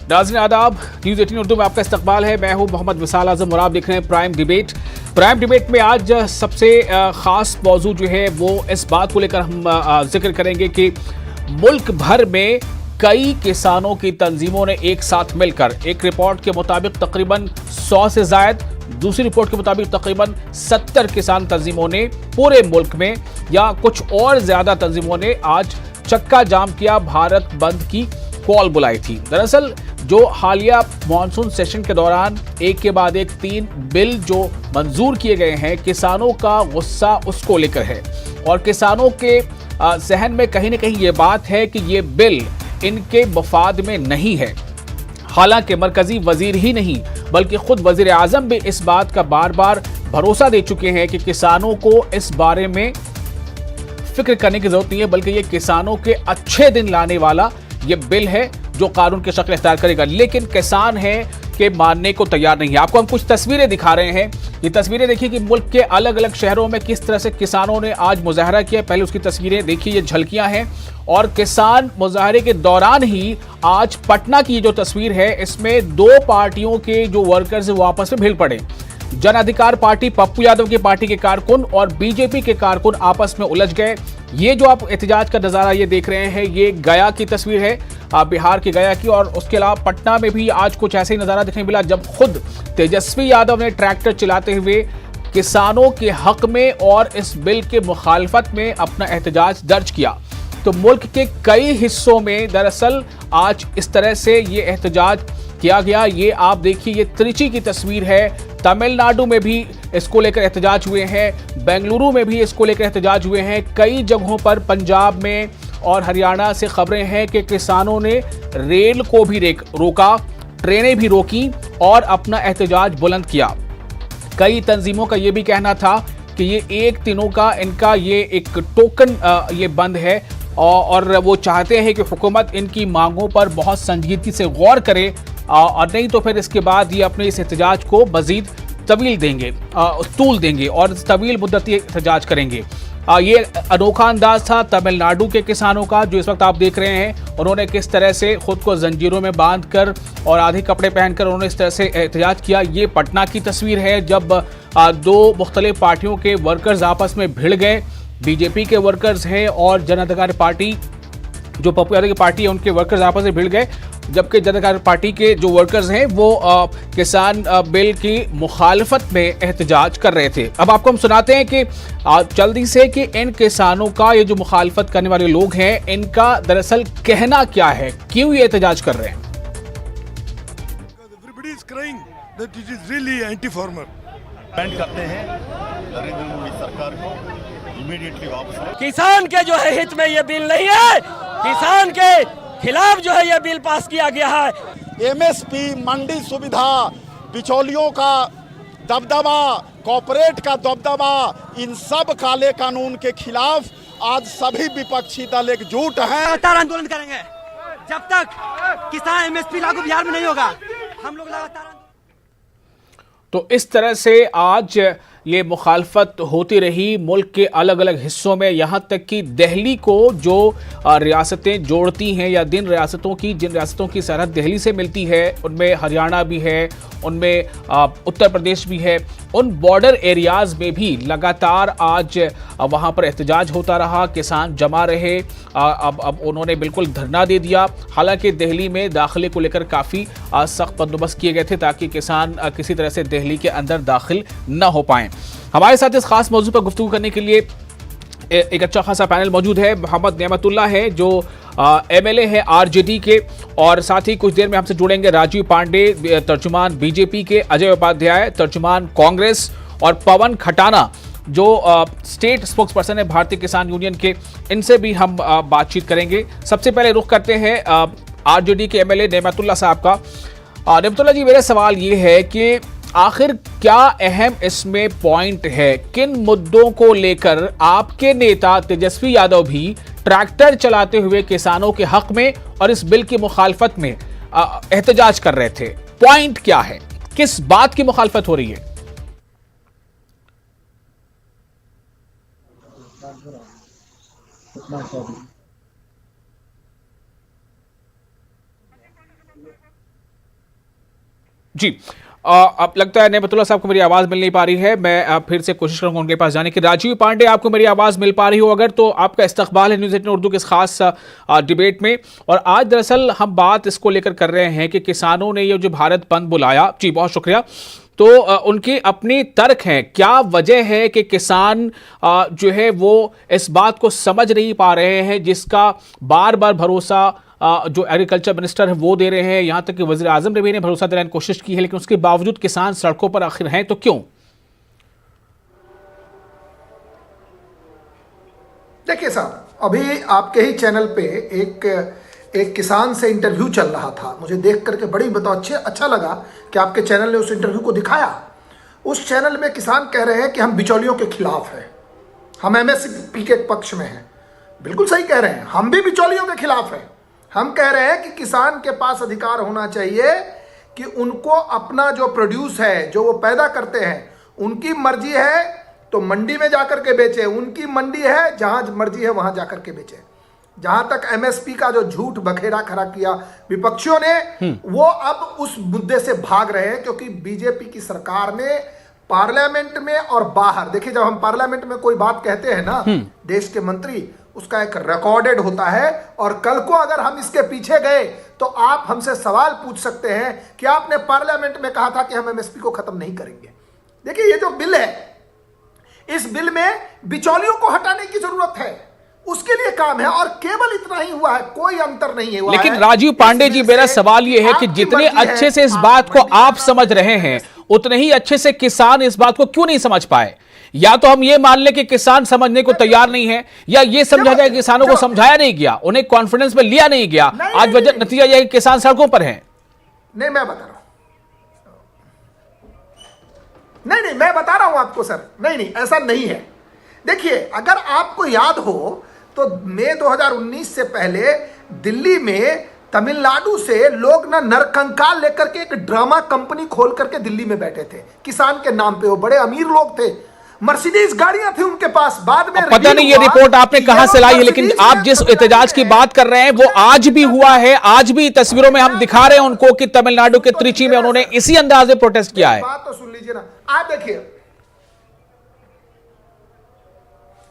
नाज़रीन आदाब, न्यूज़ 18 उर्दू में आपका इस्तकबाल है। मैं हूं मोहम्मद विसाल आजम और आप देख रहे हैं प्राइम डिबेट। प्राइम डिबेट में आज सबसे खास मौजू जो है वो इस बात को लेकर हम जिक्र करेंगे कि मुल्क भर में कई किसानों की तंजीमों ने एक साथ मिलकर, एक रिपोर्ट के मुताबिक तकरीबन 100 से जायद, दूसरी रिपोर्ट के मुताबिक तकरीबन 70 किसान तंजीमों ने पूरे मुल्क में या कुछ और ज्यादा तंजीमों ने आज चक्का जाम किया, भारत बंद की कॉल बुलाई थी। दरअसल जो हालिया मॉनसून सेशन के दौरान एक के बाद एक 3 बिल जो मंजूर किए गए हैं, किसानों का गुस्सा उसको लेकर है और किसानों के जहन में कहीं ना कहीं ये बात है कि ये बिल इनके मफाद में नहीं है। हालांकि मरकजी वजीर ही नहीं बल्कि खुद वजीर आजम भी इस बात का बार बार भरोसा दे चुके हैं कि किसानों को इस बारे में फिक्र करने की जरूरत नहीं है, बल्कि ये किसानों के अच्छे दिन लाने वाला ये बिल है जो कानून की शक्ल इख्तियार करेगा। लेकिन किसान है कि मानने को तैयार नहीं है। आपको हम कुछ तस्वीरें दिखा रहे हैं। ये तस्वीरें देखिए कि मुल्क के अलग अलग शहरों में किस तरह से किसानों ने आज मुजाहरा किया। पहले उसकी तस्वीरें देखिए, ये झलकियां हैं। और किसान मुजाहरे के दौरान ही आज पटना की जो तस्वीर है, इसमें 2 पार्टियों के जो वर्कर्स वो आपस में भिड़ पड़े। जन अधिकार पार्टी, पप्पू यादव की पार्टी के कारकुन और बीजेपी के कारकुन आपस में उलझ गए। ये जो आप एहतजाज का नजारा ये देख रहे हैं, ये गया की तस्वीर है, बिहार की गया की। और उसके अलावा पटना में भी आज कुछ ऐसे ही नजारा देखने मिला जब खुद तेजस्वी यादव ने ट्रैक्टर चलाते हुए किसानों के हक में और इस बिल के मुखालफत में अपना एहतजाज दर्ज किया। तो मुल्क के कई हिस्सों में दरअसल आज इस तरह से ये एहतजाज किया गया। ये आप देखिए, ये त्रिची की तस्वीर है। तमिलनाडु में भी इसको लेकर एहतजाज हुए हैं, बेंगलुरु में भी इसको लेकर एहतजाज हुए हैं। कई जगहों पर पंजाब में और हरियाणा से खबरें हैं कि किसानों ने रेल को भी रोका, ट्रेनें भी रोकी और अपना एहतजाज बुलंद किया। कई तंजीमों का ये भी कहना था कि ये 1 दिनों का इनका ये एक टोकन ये बंद है और वो चाहते हैं कि हुकूमत इनकी मांगों पर बहुत संजीदगी से गौर करे और नहीं तो फिर इसके बाद ये अपने इस एहतजाज को मजीद तूल देंगे और तवील मुद्दती एहतजाज करेंगे। ये अनोखा अंदाज था तमिलनाडु के किसानों का, जो इस वक्त आप देख रहे हैं। उन्होंने किस तरह से खुद को जंजीरों में बांध कर और आधे कपड़े पहनकर उन्होंने इस तरह से एहतजाज किया। ये पटना की तस्वीर है जब 2 मुख्तलिफ पार्टियों के वर्कर्स आपस में भिड़ गए। बीजेपी के वर्कर्स हैं और जन अधिकार पार्टी जो पप्पू यादव की पार्टी है उनके वर्कर्स आपस में भिड़ गए, जबकि जन अधिकार पार्टी के जो वर्कर्स हैं वो किसान बिल की मुखालफत में एहतजाज कर रहे थे। अब आपको हम सुनाते हैं कि जल्दी से कि इन किसानों का, ये जो मुखालफत करने वाले लोग हैं, इनका दरअसल कहना क्या है, क्यों ये एहतजाज कर रहे हैं। करते हैं नरेंद्र मोदी सरकार को इमीडिएटली वापस। किसान के जो है हित में ये बिल नहीं है, किसान के खिलाफ जो है ये बिल पास किया गया है। एमएसपी, मंडी सुविधा, बिचौलियों का दबदबा, कॉर्पोरेट का दबदबा, इन सब काले कानून के खिलाफ आज सभी विपक्षी दल एकजुट हैं। लगातार आंदोलन करेंगे जब तक किसान एमएसपी लागू बिहार में नहीं होगा। हम लोग लगातार तो इस तरह से आज ये मुखालफत होती रही मुल्क के अलग अलग हिस्सों में, यहाँ तक कि दिल्ली को जो रियासतें जोड़ती हैं या जिन रियासतों की सरहद दिल्ली से मिलती है, उनमें हरियाणा भी है, उनमें उत्तर प्रदेश भी है, उन बॉर्डर एरियाज़ में भी लगातार आज वहाँ पर एहतजाज होता रहा, किसान जमा रहे। अब उन्होंने बिल्कुल धरना दे दिया। हालांकि दिल्ली में दाखिले को लेकर काफ़ी सख्त बंदोबस्त किए गए थे ताकि किसान किसी तरह से दिल्ली के अंदर दाखिल न हो पाएं। हमारे साथ इस खास मौजू पर गुफ्तगू करने के लिए एक अच्छा खासा पैनल मौजूद है। मोहम्मद नेमतुल्लाह है जो एमएलए है आरजेडी के, और साथ ही कुछ देर में हमसे जुड़ेंगे राजीव पांडे, तर्जुमान बीजेपी के, अजय उपाध्याय, तर्जुमान कांग्रेस, और पवन खटाना जो स्टेट स्पोक्स पर्सन है भारतीय किसान यूनियन के। इनसे भी हम बातचीत करेंगे। सबसे पहले रुख करते हैं आरजेडी के एमएलए नेमतुल्लाह साहब का। नेमतुल्लाह जी, मेरा सवाल ये है कि आखिर क्या अहम इसमें पॉइंट है, किन मुद्दों को लेकर आपके नेता तेजस्वी यादव भी ट्रैक्टर चलाते हुए किसानों के हक में और इस बिल की मुखालफत में एहतजाज कर रहे थे? पॉइंट क्या है, किस बात की मुखालफत हो रही है? जी। अब लगता है नेमतुल्लाह साहब को मेरी आवाज मिल नहीं पा रही है। मैं फिर से कोशिश करूंगा उनके पास जाने की। राजीव पांडे, आपको मेरी आवाज मिल पा रही हो अगर, तो आपका इस्तकबाल है न्यूज़ 18 उर्दू के इस खास डिबेट में। और आज दरअसल हम बात इसको लेकर कर रहे हैं कि किसानों ने ये जो भारत बंद बुलाया, जी बहुत शुक्रिया, तो उनकी अपनी तर्क है। क्या वजह है कि किसान जो है वो इस बात को समझ नहीं पा रहे हैं, जिसका बार बार भरोसा जो एग्रीकल्चर मिनिस्टर है वो दे रहे हैं, यहां तक कि वजीर आजम ने भी भरोसा दिलाने की कोशिश की है, लेकिन उसके बावजूद किसान सड़कों पर आखिर हैं, तो क्यों? देखिए साहब, अभी आपके ही चैनल पे एक किसान से इंटरव्यू चल रहा था। मुझे देख करके बड़ी अच्छा लगा कि आपके चैनल ने उस इंटरव्यू को दिखाया। उस चैनल में किसान कह रहे हैं कि हम बिचौलियों के खिलाफ हैं, हम एमएसपी के पक्ष में हैं। बिल्कुल सही कह रहे हैं, हम भी बिचौलियों के खिलाफ हैं। हम कह रहे हैं कि किसान के पास अधिकार होना चाहिए कि उनको अपना जो प्रोड्यूस है, जो वो पैदा करते हैं, उनकी मर्जी है तो मंडी में जाकर के बेचे, उनकी मंडी है जहां मर्जी है वहां जाकर के बेचे। जहां तक एमएसपी का जो झूठ बखेड़ा खड़ा किया विपक्षियों ने, वो अब उस मुद्दे से भाग रहे हैं, क्योंकि बीजेपी की सरकार ने पार्लियामेंट में और बाहर, देखिए जब हम पार्लियामेंट में कोई बात कहते हैं ना देश के मंत्री, उसका एक रिकॉर्डेड होता है। और कल को अगर हम इसके पीछे गए तो आप हमसे सवाल पूछ सकते हैं कि आपने पार्लियामेंट में कहा था कि हम एमएसपी को खत्म नहीं करेंगे। देखिए ये जो बिल है, इस बिल में बिचौलियों को हटाने की जरूरत है, उसके लिए काम है, और केवल इतना ही हुआ है, कोई अंतर नहीं हुआ। लेकिन राजीव पांडे जी, मेरा सवाल यह है कि जितने अच्छे से इस बात को आप समझ रहे हैं, उतने ही अच्छे से किसान इस बात को क्यों नहीं समझ पाए? या तो हम ये मान लें कि किसान समझने को तैयार नहीं है, या ये समझा जाए कि किसानों को समझाया नहीं गया, उन्हें कॉन्फिडेंस में लिया नहीं गया। आज वजह नतीजा यह है कि किसान सड़कों पर हैं। नहीं मैं बता रहा हूं, नहीं मैं बता रहा हूं आपको सर, नहीं ऐसा नहीं है। देखिए अगर आपको याद हो तो मई 2019 से पहले दिल्ली में तमिलनाडु से लोग ना नरकंकाल लेकर के एक ड्रामा कंपनी खोल करके दिल्ली में बैठे थे किसान के नाम पे। वो बड़े अमीर लोग थे, मर्सिडीज गाड़ियां थी उनके पास। बाद में पता नहीं ये रिपोर्ट आपने कहां से लाई है, लेकिन आप जिस एहतजाज की बात कर रहे हैं वो आज भी हुआ है। आज भी तस्वीरों में हम दिखा रहे हैं उनको कि तमिलनाडु के त्रिची में उन्होंने इसी अंदाज में प्रोटेस्ट किया है। बात तो सुन लीजिए ना, आप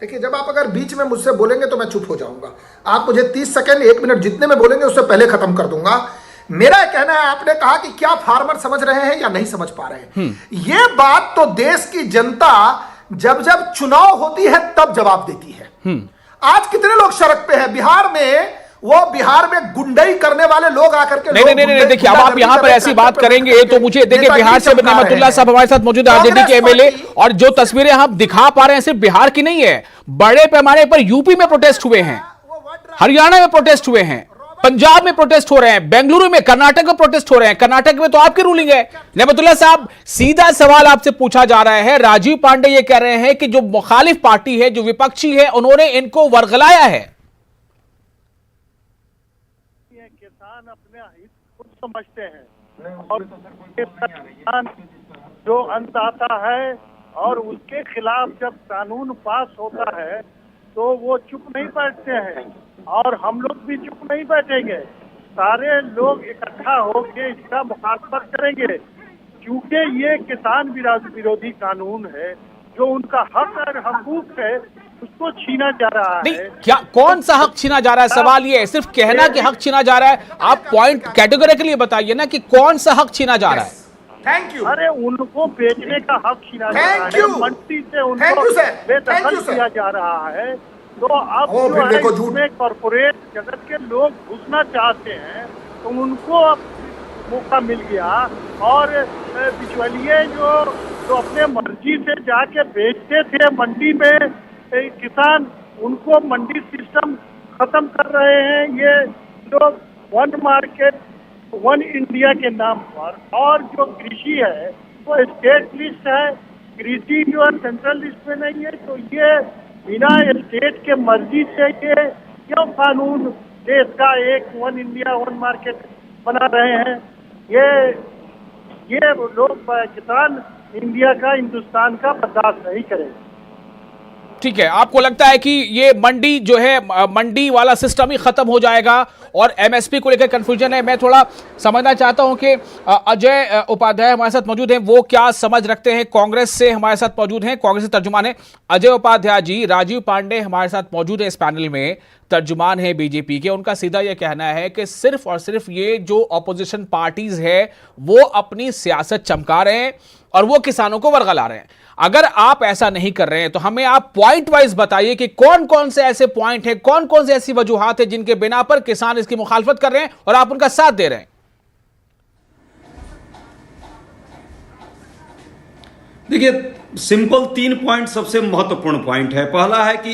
देखिए जब आप अगर बीच में मुझसे बोलेंगे तो मैं चुप हो जाऊंगा। आप मुझे 30 सेकंड 1 मिनट जितने में बोलेंगे उससे पहले खत्म कर दूंगा। मेरा कहना है, आपने कहा कि क्या फार्मर समझ रहे हैं या नहीं समझ पा रहे हैं। यह बात तो देश की जनता जब जब चुनाव होती है तब जवाब देती है। आज कितने लोग सड़क पे हैं बिहार में, वो बिहार में गुंडई करने वाले लोग आकर के नहीं, देखिए अब आप यहां पर ऐसी बात करेंगे तो मुझे देखिए, बिहार से नेमतुल्लाह साहब हमारे साथ मौजूद है, आरजेडी के एमएलए, और जो तस्वीरें हम दिखा पा रहे हैं सिर्फ बिहार की नहीं है, बड़े पैमाने पर यूपी में प्रोटेस्ट हुए हैं, हरियाणा में प्रोटेस्ट हुए हैं, पंजाब में प्रोटेस्ट हो रहे हैं, बेंगलुरु में, कर्नाटक में प्रोटेस्ट हो रहे हैं। कर्नाटक में तो आपकी रूलिंग है। नेमतुल्लाह साहब, सीधा सवाल आपसे पूछा जा रहा है। राजीव पांडे ये कह रहे हैं कि जो मुखालिफ पार्टी है, जो विपक्षी है, उन्होंने इनको वर्गलाया है। किसान अपने हित खुद समझते हैं, और किसान जो अन्नदाता है और उसके खिलाफ जब कानून पास होता है तो वो चुप नहीं बैठते हैं, और हम लोग भी चुप नहीं बैठेंगे। सारे लोग इकट्ठा होकर इसका मुखालफत करेंगे, क्योंकि ये किसान विरोधी कानून है, जो उनका हक और हकूक है उसको छीना जा रहा है। नहीं, क्या कौन सा हक छीना जा रहा है? सवाल ये है, सिर्फ कहना कि हक छीना जा रहा है, आप पॉइंट कैटेगोरिकली बताइए ना कि कौन सा हक छीना जा रहा है। Thank you. अरे उनको बेचने का हक छीना जा रहा है, मंडी से उनको बेदखल किया जा रहा है। तो अब जो है इसमें कॉर्पोरेट जगत के लोग घुसना चाहते हैं, तो उनको अब मौका मिल गया, और बिचौलिए जो अपने मर्जी से जाके बेचते थे मंडी में, किसान उनको मंडी सिस्टम खत्म कर रहे हैं ये लोग, वन मार्केट वन इंडिया के नाम पर। और जो कृषि है वो स्टेट लिस्ट है, कृषि जो है सेंट्रल लिस्ट में नहीं है। तो ये बिना स्टेट के मर्जी से ये क्यों कानून देश का एक वन इंडिया वन मार्केट बना रहे हैं? ये लोग किसान इंडिया का, हिंदुस्तान का बर्दाश्त नहीं करेंगे। ठीक है, आपको लगता है कि ये मंडी जो है, मंडी वाला सिस्टम ही खत्म हो जाएगा और एमएसपी को लेकर कंफ्यूजन है। मैं थोड़ा समझना चाहता हूं कि अजय उपाध्याय हमारे साथ मौजूद हैं, वो क्या समझ रखते हैं। कांग्रेस से हमारे साथ मौजूद हैं, कांग्रेस के तर्जुमान है अजय उपाध्याय जी। राजीव पांडे हमारे साथ मौजूद है इस पैनल में, तर्जुमान है बीजेपी के। उनका सीधा यह कहना है कि सिर्फ और सिर्फ ये जो ऑपोजिशन पार्टीज है वो अपनी सियासत चमका रहे हैं और वो किसानों को वर्गला रहे हैं। अगर आप ऐसा नहीं कर रहे हैं तो हमें आप पॉइंट वाइज बताइए कि कौन कौन से ऐसे पॉइंट हैं, कौन कौन से ऐसी वजूहात है जिनके बिना पर किसान इसकी मुखालफत कर रहे हैं और आप उनका साथ दे रहे हैं। देखिए, सिंपल 3 पॉइंट सबसे महत्वपूर्ण पॉइंट है। पहला है कि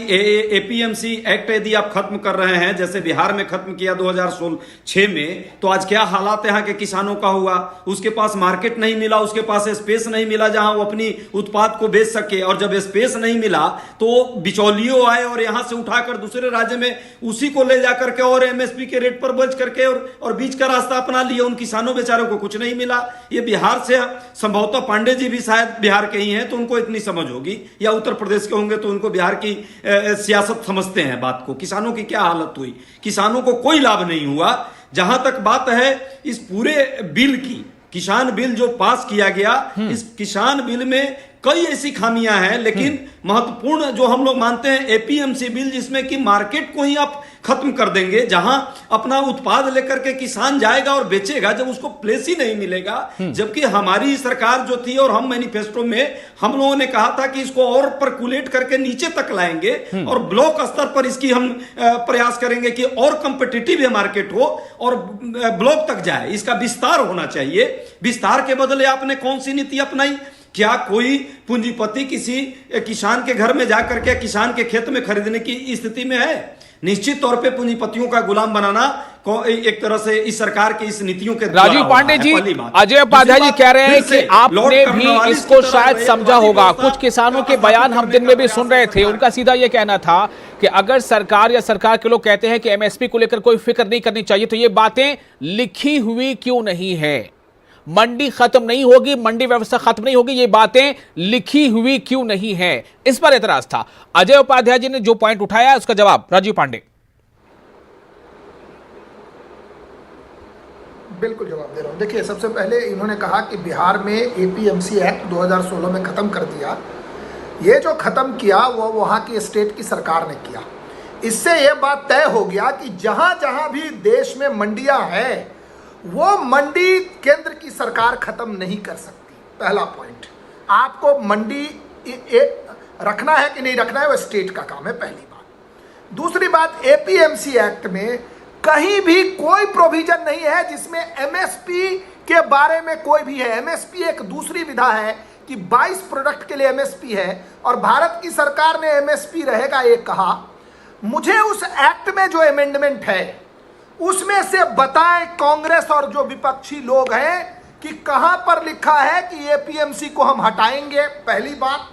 एपीएमसी एक्ट यदि आप खत्म कर रहे हैं, जैसे बिहार में खत्म किया 2006 में, तो आज क्या हालात यहाँ के किसानों का हुआ। उसके पास मार्केट नहीं मिला, उसके पास स्पेस नहीं मिला जहां वो अपनी उत्पाद को बेच सके, और जब स्पेस नहीं मिला तो बिचौलियों आए और यहां से उठाकर दूसरे राज्य में उसी को ले जाकर के और एमएसपी के रेट पर बेच करके और बीच का रास्ता अपना लिया। उन किसानों बेचारों को कुछ नहीं मिला। ये बिहार से संभवतः पांडे जी भी शायद बिहार के ही हैं तो उनको इतनी समझ होगी, या उत्तर प्रदेश के होंगे तो उनको बिहार की सियासत समझते हैं बात को। किसानों की क्या हालत हुई, किसानों को कोई लाभ नहीं हुआ। जहां तक बात है इस पूरे बिल की, किसान बिल जो पास किया गया, इस किसान बिल में कई ऐसी खामियां हैं, लेकिन महत्वपूर्ण जो हम लोग मानते हैं एपीएमसी बिल, जिसमें कि मार्केट को ही आप खत्म कर देंगे। जहां अपना उत्पाद लेकर के किसान जाएगा और बेचेगा, जब उसको प्लेस ही नहीं मिलेगा। जबकि हमारी सरकार जो थी और हम मैनिफेस्टो में हम लोगों ने कहा था कि इसको और परकुलेट करके नीचे तक लाएंगे और ब्लॉक स्तर पर इसकी हम प्रयास करेंगे कि और कंपिटिटिव ये मार्केट हो और ब्लॉक तक जाए। इसका विस्तार होना चाहिए। विस्तार के बदले आपने कौन सी नीति अपनाई? क्या कोई पूंजीपति किसी किसान के घर में जाकर के किसान के खेत में खरीदने की स्थिति में है? निश्चित तौर पे पूंजीपतियों का गुलाम बनाना एक तरह से इस सरकार की इस नीतियों के राजीव पांडे जी, अजय उपाध्याय जी कह रहे हैं कि आपने भी इसको शायद समझा होगा। कुछ किसानों के बयान हम दिन में भी सुन रहे थे। उनका सीधा यह कहना था कि अगर सरकार या सरकार के लोग कहते हैं कि एमएसपी को लेकर कोई फिक्र नहीं करनी चाहिए, तो ये बातें लिखी हुई क्यों नहीं है? मंडी खत्म नहीं होगी, मंडी व्यवस्था खत्म नहीं होगी, ये बातें लिखी हुई क्यों नहीं है? इस पर एतराज था। अजय उपाध्याय जी ने जो पॉइंट उठाया उसका जवाब राजीव पांडे। बिल्कुल जवाब दे रहा हूं। देखिए, सबसे पहले इन्होंने कहा कि बिहार में एपीएमसी एक्ट 2016 में खत्म कर दिया। ये जो खत्म किया वो वहां की स्टेट की सरकार ने किया। इससे यह बात तय हो गया कि जहां जहां भी देश में मंडियां हैं वो मंडी केंद्र की सरकार खत्म नहीं कर सकती। पहला पॉइंट, आपको मंडी रखना है कि नहीं रखना है वो स्टेट का काम है, पहली बात। दूसरी बात, एपीएमसी एक्ट में कहीं भी कोई प्रोविजन नहीं है जिसमें एमएसपी के बारे में कोई भी है। एमएसपी एक दूसरी विधा है कि 22 प्रोडक्ट के लिए एमएसपी है और भारत की सरकार ने एमएसपी रहेगा ये कहा। मुझे उस एक्ट में जो अमेंडमेंट है उसमें से बताएं कांग्रेस और जो विपक्षी लोग हैं कि कहां पर लिखा है कि एपीएमसी को हम हटाएंगे। पहली बात,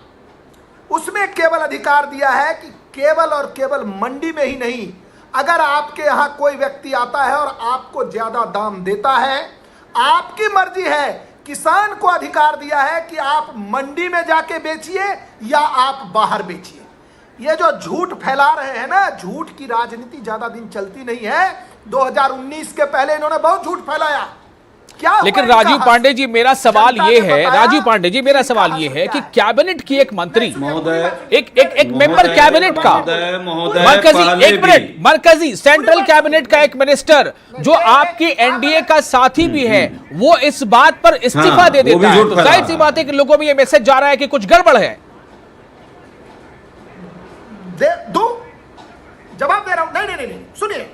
उसमें केवल अधिकार दिया है कि केवल और केवल मंडी में ही नहीं, अगर आपके यहां कोई व्यक्ति आता है और आपको ज्यादा दाम देता है, आपकी मर्जी है। किसान को अधिकार दिया है कि आप मंडी में जाके बेचिए या आप बाहर बेचिए। ये जो झूठ फैला रहे हैं ना, झूठ की राजनीति ज्यादा दिन चलती नहीं है। 2019 के पहले इन्होंने बहुत झूठ फैलाया। क्या लेकिन राजीव पांडे जी, मेरा सवाल ये है, राजीव पांडे जी मेरा सवाल ये है कि कैबिनेट की एक मंत्री, एक मेंबर कैबिनेट का, मरकजी सेंट्रल कैबिनेट का एक मिनिस्टर जो आपकी एनडीए का साथी भी है, वो इस बात पर इस्तीफा दे देता है, तो जाहिर सी बात है कि लोगों में ये मैसेज जा रहा है कि कुछ गड़बड़ है। दो जवाब दे रहा हूं। नहीं, सुनिए।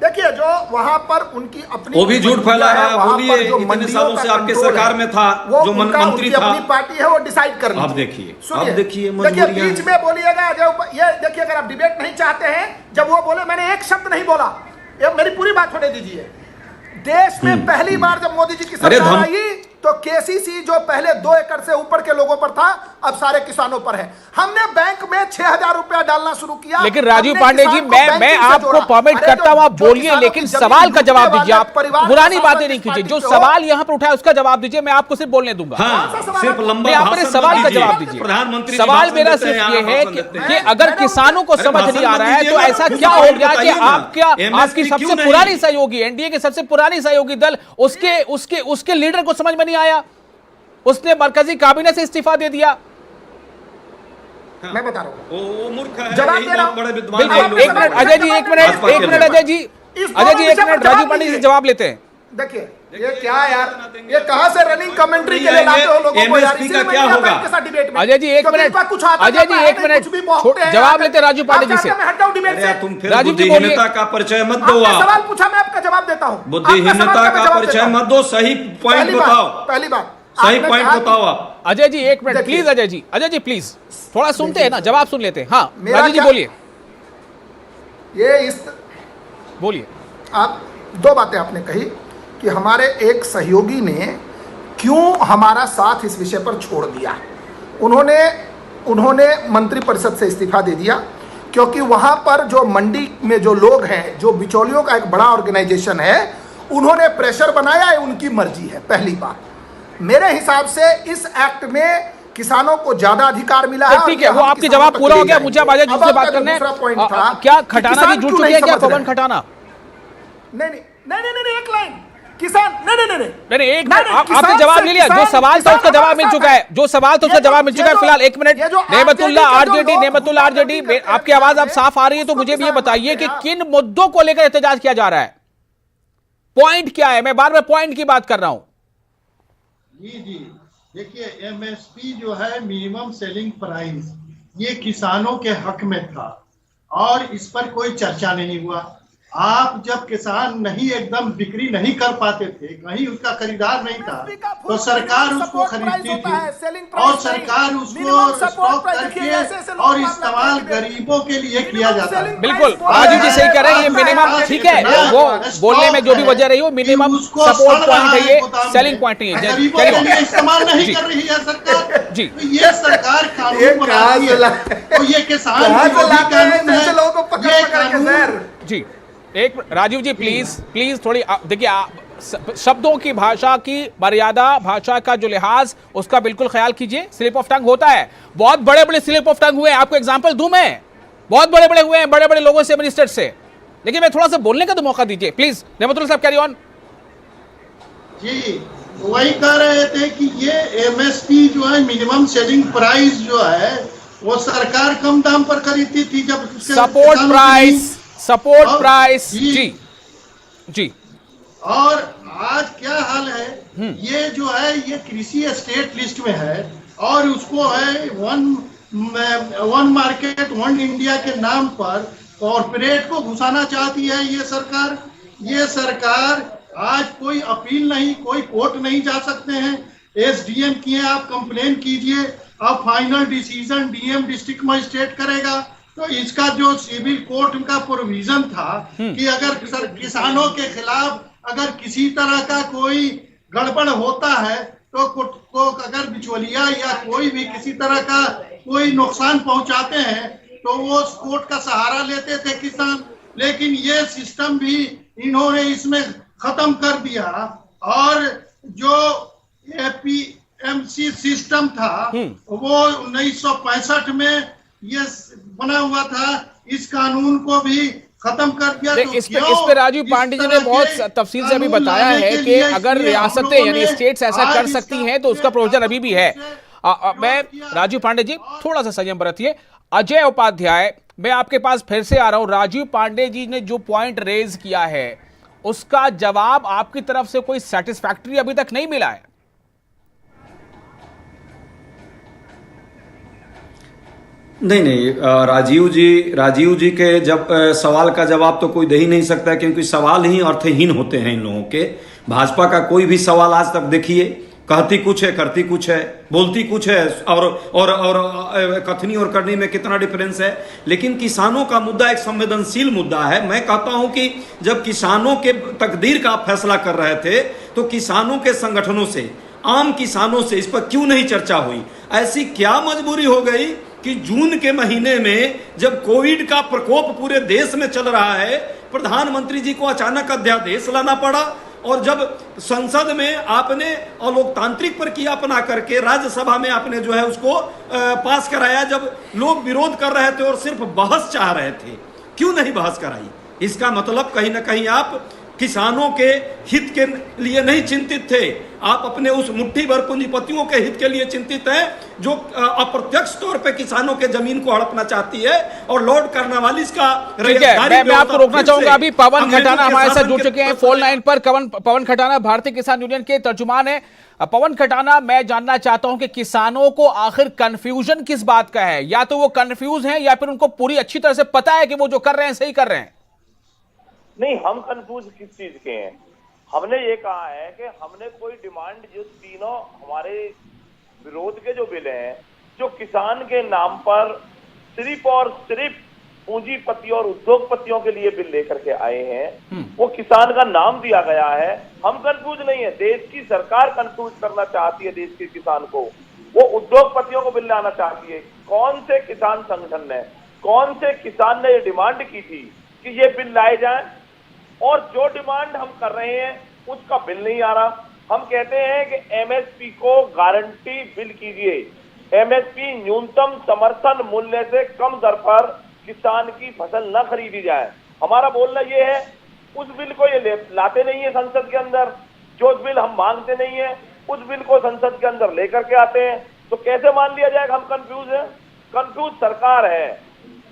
देखिए, जो वहां पर उनकी अपनी, वो भी झूठ फैला है। बोलिए, इतने सालों से आपके सरकार में था, जो मंत्री था, अपनी पार्टी है, वो डिसाइड कर लीजिए। आप देखिए बीच में बोलिएगा। ये देखिए, अगर आप डिबेट नहीं चाहते हैं, जब वो बोले मैंने एक शब्द नहीं बोला, ये मेरी पूरी बात होने दीजिए। देश में पहली बार जब मोदी जी की सरकार आई तो केसीसी जो पहले 2 एकड़ से ऊपर के लोगों पर था, अब सारे किसानों पर है। हमने बैंक में 6,000 रुपया डालना शुरू किया। लेकिन राजीव पांडे जी, मैं आपको परमिट करता हूं, आप बोलिए, लेकिन सवाल का जवाब दीजिए। आप पुरानी बातें नहीं कीजिए, जो सवाल यहां पर उठाया उसका जवाब दीजिए। मैं आपको सिर्फ बोलने दूंगा। सिर्फ लंबा आप मेरे सवाल का जवाब दीजिए। प्रधानमंत्री सवाल मेरा सिर्फ ये है कि अगर किसानों को समझ नहीं आ रहा है तो ऐसा क्या हो गया कि आपकी सबसे पुरानी सहयोगी, एनडीए के सबसे पुरानी सहयोगी दल, उसके लीडर को समझ में नहीं आया, उसने मरकजी काबीना से इस्तीफा दे दिया। मैं बता रहा हूं, वो मूर्ख है, जवाब यही दे रहा बहुत बड़े हूं। विद्वान बिल्कुल, एक मिनट अजय जी, एक मिनट अजय जी, एक मिनट राजीव पांडे जी से जवाब लेते हैं। देखिए ये क्या यार, ये कहां से रनिंग कमेंट्री के लिए लाते हो लोगों को यार? MSP का क्या होगा? अजय जी एक मिनट, अजय जी एक मिनट, जवाब लेते राजू पांडे जी से। तुम फिर राजीव जी बोलिए। बुद्धिहीनता का परिचय मत दो। आपने सवाल पूछा, मैं आपका जवाब देता हूं। बुद्धिहीनता का परिचय मत दो, सही पॉइंट बताओ। पहली बात सही पॉइंट बताओ आप। अजय जी एक minute please, Ajay ji please थोड़ा सुनते हैं ना, जवाब सुन लेते हैं। हाँ राजीव जी बोलिए, बोलिए। आप 2 बातें आपने कही कि हमारे एक सहयोगी ने क्यों हमारा साथ इस विषय पर छोड़ दिया। उन्होंने मंत्रिपरिषद से इस्तीफा दे दिया क्योंकि वहां पर जो मंडी में जो लोग हैं, जो बिचौलियों का एक बड़ा ऑर्गेनाइजेशन है, उन्होंने प्रेशर बनाया है, उनकी मर्जी है। पहली बात, मेरे हिसाब से इस एक्ट में किसानों को ज्यादा अधिकार मिला है। ठीक है, वो आपकी जवाब पूरा हो गया। मुझे अब अजय जी से बात करने, क्या खटाना जी जुड़ चुके हैं क्या? पवन खटाना? नहीं, एक लाइन किसान, नहीं, एक मिनट, आपने जवाब ले लिया। जो सवाल था उसका जवाब मिल चुका है, जो सवाल था उसका जवाब मिल चुका है। फिलहाल एक मिनट, नेमतुल्ला आरजेडी, आपकी आवाज अब साफ आ रही है तो मुझे भी ये बताइए कि किन मुद्दों को लेकर एहतजाज किया जा रहा है? पॉइंट क्या है? मैं बार बार पॉइंट की बात कर रहा हूं। जी देखिए, एमएसपी जो है, मिनिमम सेलिंग प्राइस, ये किसानों के हक में था और इस पर कोई चर्चा नहीं हुआ। आप जब किसान नहीं एकदम बिक्री नहीं कर पाते थे, कहीं उसका खरीदार नहीं था, तो सरकार उसको खरीदती थी और सरकार उसको स्टॉक करके और इस्तेमाल गरीबों के लिए किया जाता है। बिल्कुल, राजीव जी सही कह रहे हैं, ये मिनिमम ठीक है, वो बोलने में जो भी वजह रही हो, मिनिमम सपोर्ट पॉइंट है, ये सेलिंग पॉइंट नहीं है। गरीबों के लिए इस्तेमाल नहीं कर रही है सरकार जी। ये सरकार कानून बना रही है, तो ये किसान विरोधी कानून है, ये कानून जी। एक राजीव जी प्लीज थोड़ी देखिए, शब्दों की भाषा की मर्यादा, भाषा का जो लिहाज, उसका बिल्कुल ख्याल कीजिए। स्लिप ऑफ टंग होता है, बहुत बड़े बड़े स्लिप ऑफ टंग हुए हैं। आपको एग्जांपल दूं मैं, बहुत बड़े बड़े हुए हैं, बड़े बड़े लोगों से, मिनिस्टर से। लेकिन मैं थोड़ा सा बोलने का तो मौका दीजिए प्लीज। नेमतुल्ला साहब कैरी ऑन। जी वही कह रहे थे कि ये एमएसपी जो है, मिनिमम सेलिंग प्राइस जो है, वो सरकार कम दाम पर खरीदती थी जब सपोर्ट प्राइस जी। और आज क्या हाल है, ये जो है, ये कृषि स्टेट लिस्ट में है और उसको है वन मार्केट वन इंडिया के नाम पर कॉर्पोरेट को घुसाना चाहती है ये सरकार। आज कोई अपील नहीं, कोई कोर्ट नहीं जा सकते हैं। एसडीएम किए, आप कंप्लेन कीजिए, अब final decision DM district magistrate करेगा। तो इसका जो सिविल कोर्ट का प्रोविजन था कि अगर किसानों के खिलाफ अगर किसी तरह का कोई गड़बड़ होता है तो अगर बिचौलिया या कोई भी किसी तरह का कोई नुकसान पहुंचाते हैं तो वो कोर्ट का सहारा लेते थे किसान। लेकिन ये सिस्टम भी इन्होंने इसमें खत्म कर दिया और जो एपीएमसी सिस्टम था वो 1965 में ये बना हुआ था, इस कानून को भी खत्म कर दिया। तो इस पे राजीव पांडे जी ने बहुत तफसील से अभी बताया है कि अगर रियासतें यानी स्टेट्स ऐसा कर सकती हैं तो उसका प्रोविजन अभी भी है। मैं राजीव पांडे जी थोड़ा सा संयम बरतिए। अजय उपाध्याय, मैं आपके पास फिर से आ रहा हूं। राजीव पांडे जी ने जो पॉइंट रेज किया है उसका जवाब आपकी तरफ से कोई सेटिस्फैक्टरी अभी तक नहीं मिला है। नहीं, राजीव जी के जब सवाल का जवाब तो कोई दे ही नहीं सकता, क्योंकि सवाल ही अर्थहीन होते हैं इन लोगों के। भाजपा का कोई भी सवाल आज तक देखिए, कहती कुछ है, करती कुछ है, बोलती कुछ है, और कथनी और करनी में कितना डिफरेंस है। लेकिन किसानों का मुद्दा एक संवेदनशील मुद्दा है। मैं कहता हूं कि जब किसानों के तकदीर का फैसला कर रहे थे तो किसानों के संगठनों से आम किसानों से इस पर क्यों नहीं चर्चा हुई? ऐसी क्या मजबूरी हो गई कि जून के महीने में जब कोविड का प्रकोप पूरे देश में चल रहा है, प्रधानमंत्री जी को अचानक अध्यादेश लाना पड़ा, और जब संसद में आपने अलोकतांत्रिक प्रक्रिया अपना करके राज्यसभा में आपने जो है उसको पास कराया, जब लोग विरोध कर रहे थे और सिर्फ बहस चाह रहे थे, क्यों नहीं बहस कराई? इसका मतलब कहीं ना कहीं आप किसानों के हित के लिए नहीं चिंतित थे, आप अपने उस मुट्ठी भर पूंजीपतियों के हित के लिए चिंतित हैं जो अप्रत्यक्ष तौर पे किसानों के जमीन को हड़पना चाहती है और लॉर्ड कार्नवालिस का। ठीक है, मैं आपको रोकना चाहूंगा। अभी पवन खटाना हमारे साथ जुड़ चुके हैं फोन लाइन पर। पवन खटाना भारतीय किसान यूनियन के तर्जुमान है। पवन खटाना, मैं जानना चाहता हूं कि किसानों को आखिर कंफ्यूजन किस बात का है? या तो वो कंफ्यूज हैं या फिर उनको पूरी अच्छी तरह से पता है कि वो जो कर रहे हैं सही कर रहे हैं? नहीं, हम कंफ्यूज किस चीज के हैं? हमने ये कहा है कि हमने कोई डिमांड, जो तीनों हमारे विरोध के जो बिल हैं, जो किसान के नाम पर सिर्फ और सिर्फ पूंजीपति और उद्योगपतियों के लिए बिल लेकर के आए हैं, वो किसान का नाम दिया गया है। हम कंफ्यूज नहीं है, देश की सरकार कंफ्यूज करना चाहती है देश के किसान को, वो उद्योगपतियों को बिल लाना चाहती है। कौन से किसान संगठन ने, कौन से किसान ने ये डिमांड की थी कि ये बिल लाए जाएं? और जो डिमांड हम कर रहे हैं उसका बिल नहीं आ रहा। हम कहते हैं कि एमएसपी को गारंटी बिल कीजिए, एमएसपी न्यूनतम समर्थन मूल्य से कम दर पर किसान की फसल न खरीदी जाए। हमारा बोलना ये है, उस बिल को ये लाते नहीं है संसद के अंदर, जो बिल हम मांगते नहीं है उस बिल को संसद के अंदर लेकर के आते हैं, तो कैसे मान लिया जाएगा हम कंफ्यूज है? कंफ्यूज सरकार है।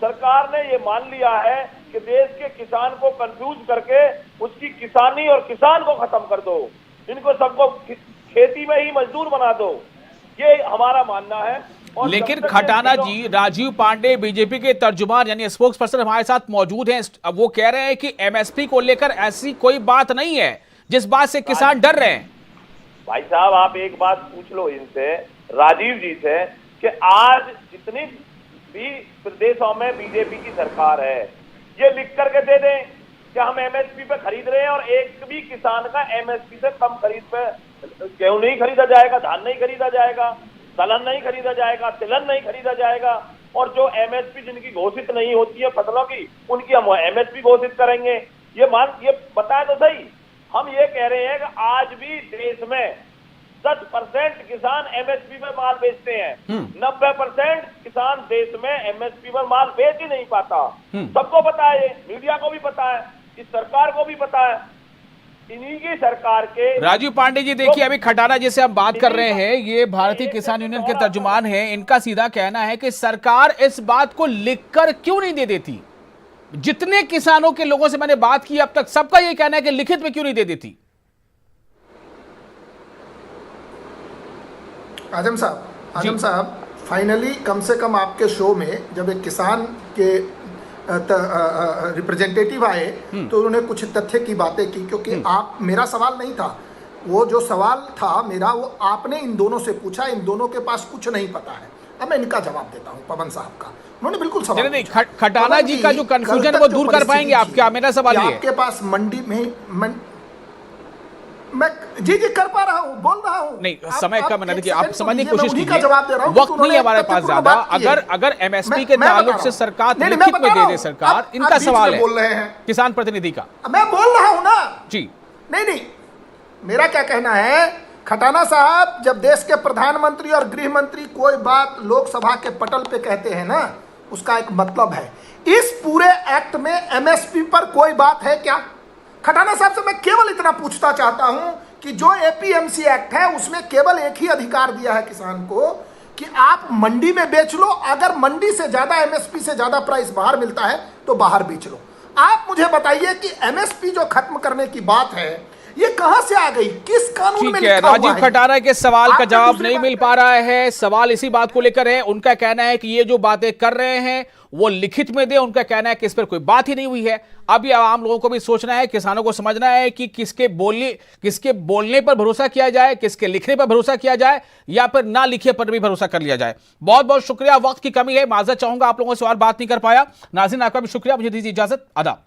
सरकार ने ये मान लिया है कि देश के किसान को कंफ्यूज करके उसकी किसानी और किसान को खत्म कर दो, इनको सबको खेती में ही मजदूर बना दो, ये हमारा मानना है। और लेकिन खटाना जी, राजीव पांडे बीजेपी के तर्जुमान यानी स्पोक्स पर्सन हमारे साथ मौजूद हैं। अब वो कह रहे हैं कि एमएसपी को लेकर ऐसी कोई बात नहीं है जिस बात से किसान डर रहे हैं। भाई साहब, आप एक बात पूछ लो इनसे, राजीव जी से, कि आज जितनी भी प्रदेशों में बीजेपी की सरकार है, ये लिख करके दे दें कि हम एमएसपी पे खरीद रहे हैं और एक भी किसान का एमएसपी से कम खरीद पे गेहूं नहीं खरीदा जाएगा, धान नहीं खरीदा जाएगा, दलहन नहीं खरीदा जाएगा, तिलहन नहीं खरीदा जाएगा, और जो एमएसपी जिनकी घोषित नहीं होती है फसलों की, उनकी हम एमएसपी घोषित करेंगे। ये बताए तो सही। हम ये कह रहे हैं कि आज भी देश में 10% किसान एमएसपी पर माल बेचते हैं, 90% किसान देश में एमएसपी पर माल बेच ही नहीं पाता। सबको पता है, मीडिया को भी पता है, इस सरकार को भी पता है, इन्हीं की सरकार के। राजीव पांडे जी, देखिए अभी खटाना जिसे हम बात कर रहे हैं, ये भारतीय किसान यूनियन के तर्जुमान हैं। इनका सीधा कहना है कि सरकार इस बात को लिखकर क्यों नहीं दे देती? जितने किसानों के लोगों से मैंने बात की अब तक, सबका ये कहना है कि लिखित में क्यों नहीं दे देती? आजम साहब, फाइनली कम से कम आपके शो में जब एक किसान के रिप्रेजेंटेटिव आए तो उन्होंने कुछ तथ्य की बातें की, क्योंकि आप, मेरा सवाल नहीं था वो, जो सवाल था मेरा वो आपने इन दोनों से पूछा, इन दोनों के पास कुछ नहीं पता है। अब मैं इनका जवाब देता हूं, पवन साहब का। उन्होंने बिल्कुल सवाल नहीं, खटाना जी का जो कंफ्यूजन वो दूर कर पाएंगे आप क्या? मेरा सवाल ये है, आपके पास मंडी में मैं जी कर पा रहा हूँ, बोल रहा हूँ। नहीं, समय कम है, देखिए आप समझने की कोशिश कीजिए, वक्त नहीं है हमारे पास ज्यादा। अगर एमएसपी के ताल्लुक से सरकार लिखित में दे दे सरकार, इनका सवाल है किसान प्रतिनिधि का। मैं बोल रहा हूँ ना जी। नहीं, मेरा क्या कहना है खटाना साहब, जब देश के प्रधानमंत्री और गृह मंत्री कोई बात लोकसभा के पटल पे कहते हैं ना, उसका एक मतलब है। इस पूरे एक्ट में एमएसपी पर कोई बात है क्या? खटाना साहब से मैं केवल इतना पूछना चाहता हूं कि जो एपीएमसी एक्ट है उसमें केवल एक ही अधिकार दिया है किसान को कि आप मंडी में बेच लो, अगर मंडी से ज्यादा, एमएसपी से ज्यादा प्राइस बाहर मिलता है तो बाहर बेच लो। आप मुझे बताइए कि एमएसपी जो खत्म करने की बात है ये कहां से आ गई, किस कानून में लिखा हुआ है? राजीव खटाना के सवाल का जवाब नहीं मिल पा रहा है। सवाल इसी बात को लेकर है, उनका कहना है कि ये जो बातें कर रहे हैं वो लिखित में दे, उनका कहना है कि इस पर कोई बात ही नहीं हुई है। अब ये आम लोगों को भी सोचना है, किसानों को समझना है कि किसके बोलने पर भरोसा किया जाए, किसके लिखने पर भरोसा किया जाए, या फिर ना लिखे पर भी भरोसा कर लिया जाए। बहुत बहुत शुक्रिया, वक्त की कमी है, माजरत चाहूंगा आप लोगों से और बात नहीं कर पाया। नाज़रीन, आपका भी शुक्रिया, मुझे दीजिए इजाजत, आदाब।